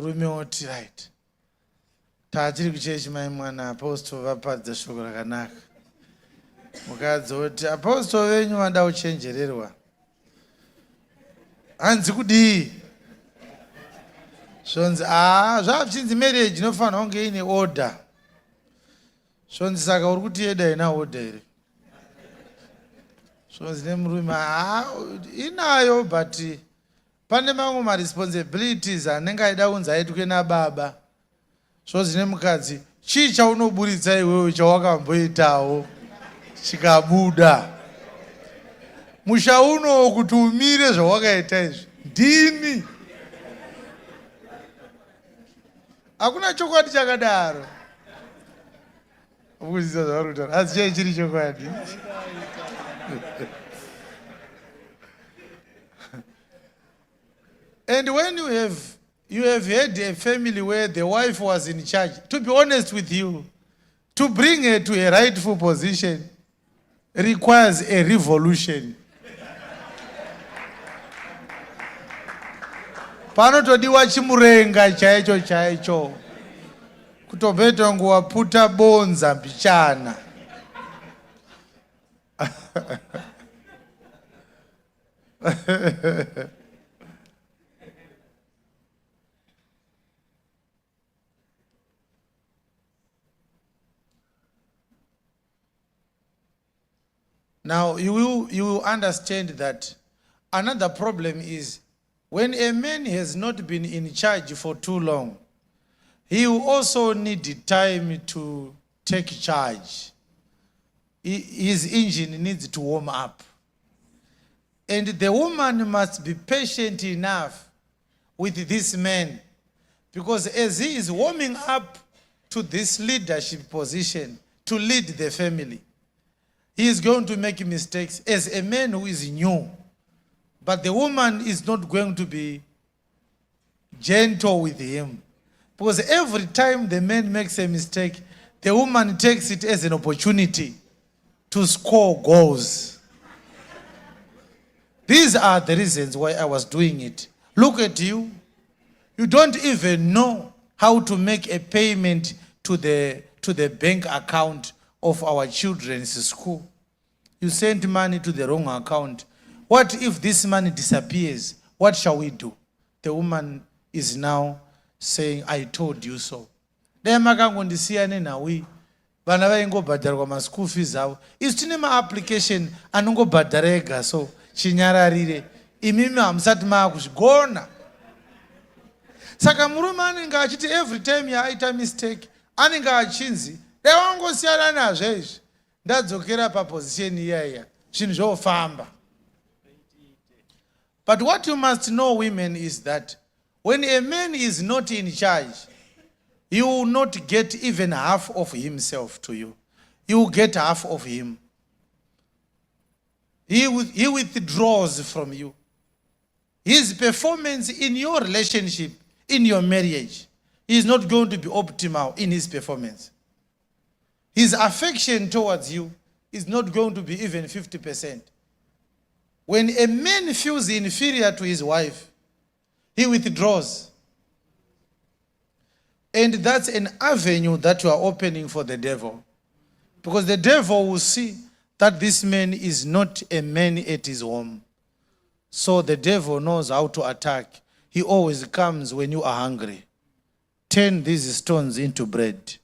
murume oti right tatiri kuchechi mai mwana apostle vaparidza shoko rakanaka. Mukadzi oti apostle venyu vada kuchenjererwa. Hanzi kudii? Zvonzi zvachinzi marriage inofanira kunge ine order. Zvonzi saka uri kuti yeda ina order here. Zvonzi nemurume inayo but pane mamwe maresponsibilities anenge aida kunzi aitwe nababa. Zvonzi nemukadzi chii chaunoburitsa iwewe chawakamboitawo chikabuda. Musha uno kuti umire zvawakaita izvi ndini. Hakuna chokwadi chakadaro. Ukuziva zvavari kutaura asi chai chiri chokwadi. And when you have had a family where the wife was in charge, to be honest with you, to bring her to a rightful position requires a revolution. Panotodiwa chimurenga chaicho chaicho. Kutobeta nguwaputa bonza mbichana. Now you will understand that another problem is when a man has not been in charge for too long, he will also need time to take charge. His engine needs to warm up. And the woman must be patient enough with this man, because as he is warming up to this leadership position to lead the family, he is going to make mistakes as a man who is new. But the woman is not going to be gentle with him. Because every time the man makes a mistake, the woman takes it as an opportunity to score goals. These are the reasons why I was doing it. Look at you. You don't even know how to make a payment to the bank account of our children's school. You send money to the wrong account. What if this money disappears? What shall we do? The woman is now saying, I told you so. Makangondisiyane nawe. Vana vaingobhadharwa ma-school fees avo. Isi tine ma-application anongobhadhara ega so chinyararire. Imimi hamusati maakuzvigona. Saka murume anenge achiti every time yaita mistake, anenge achinzi dai wangosiyana nazvo izvi ndadzokera paposition iyaya zvinhu zvofamba. But what you must know, women, is that when a man is not in charge, he will not get even half of himself to you. You will get half of him. He withdraws from you. His performance in your relationship, in your marriage, is not going to be optimal in his performance. His affection towards you is not going to be even 50%. When a man feels inferior to his wife, he withdraws. And that's an avenue that you are opening for the devil. Because the devil will see that this man is not a man at his home. So the devil knows how to attack. He always comes when you are hungry. Turn these stones into bread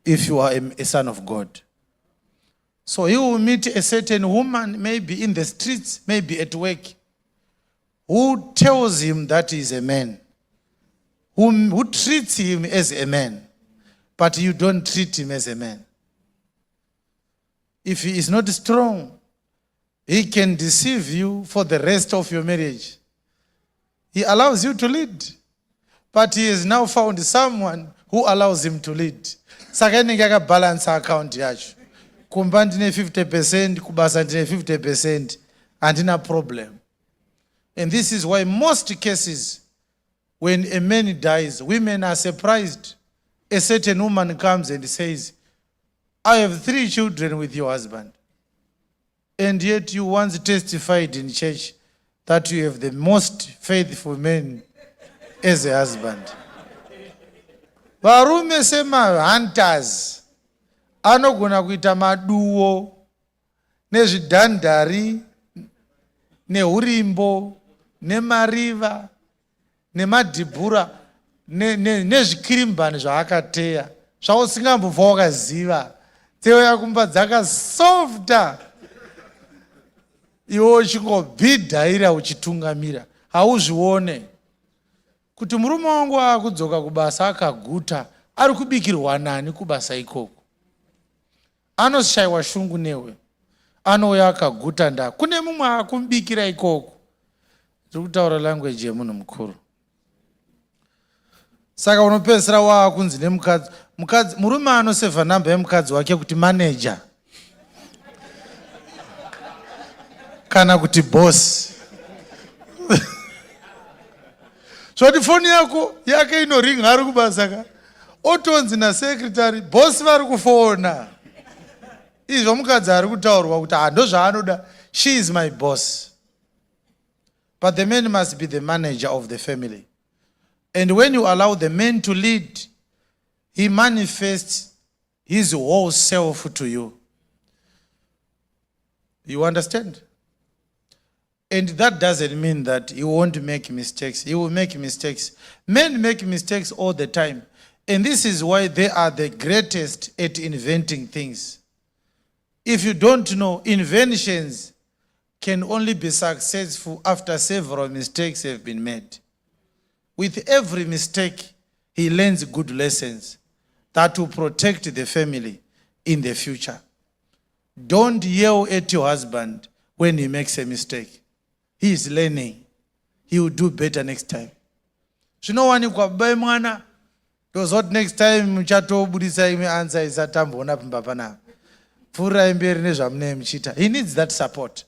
if you are a son of God. So he will meet a certain woman, maybe in the streets, maybe at work, who tells him that he is a man, who treats him as a man, but you don't treat him as a man. If he is not strong, he can deceive you for the rest of your marriage. He allows you to lead, but he has now found someone who allows him to lead. Saka inenge akabalance account yacho. Kumba ndine 50%, kubasa ndine 50%, handina problem. And this is why most cases, when a man dies, women are surprised. A certain woman comes and says, I have 3 children with your husband. And yet you once testified in church that you have the most faithful man as a husband. Varume sema-hunters anogona kuita maduo nezvidhandari nehurimbo nemariva nemadhibhura nezvikirimbani zvaakateya zvausingambobva wakaziva. Teo yakumba dzakasofta, iwo uchingobhidhaira uchitungamira, hauzvione kuti murume wangu akudzoka kubasa akaguta, ari kubikirwa nani kubasa ikoko? Anoshayiwa shungu newe, anouya akaguta nda kune mumwe akumubikira ikoko. Tiri kutaura language yemunhu mukuru. Saka unopedzisira waakunzi nemukadzi. Murume anosevha namba yemukadzi wake kuti manager kana kuti boss. Zvoti foni yake inoringa ari kubasa ka, otonzi nasekretary boss vari kufona. Izvo mukadzi ari kutaurwa kuti ndo zvaanoda, she is my boss. But the man must be the manager of the family. And when you allow the man to lead, he manifests his whole self to you. You understand? And that doesn't mean that he won't make mistakes. He will make mistakes. Men make mistakes all the time. And this is why they are the greatest at inventing things. If you don't know, inventions can only be successful after several mistakes have been made. With every mistake, he learns good lessons that will protect the family in the future. Don't yell at your husband when he makes a mistake. He is learning. He will do better next time. Zvinowanikwa baba mwana ndozoti next time muchatobudisa imwe answer isatambona pamba panapa. Pfurai mberi nezvamunenge muchiita. He needs that support.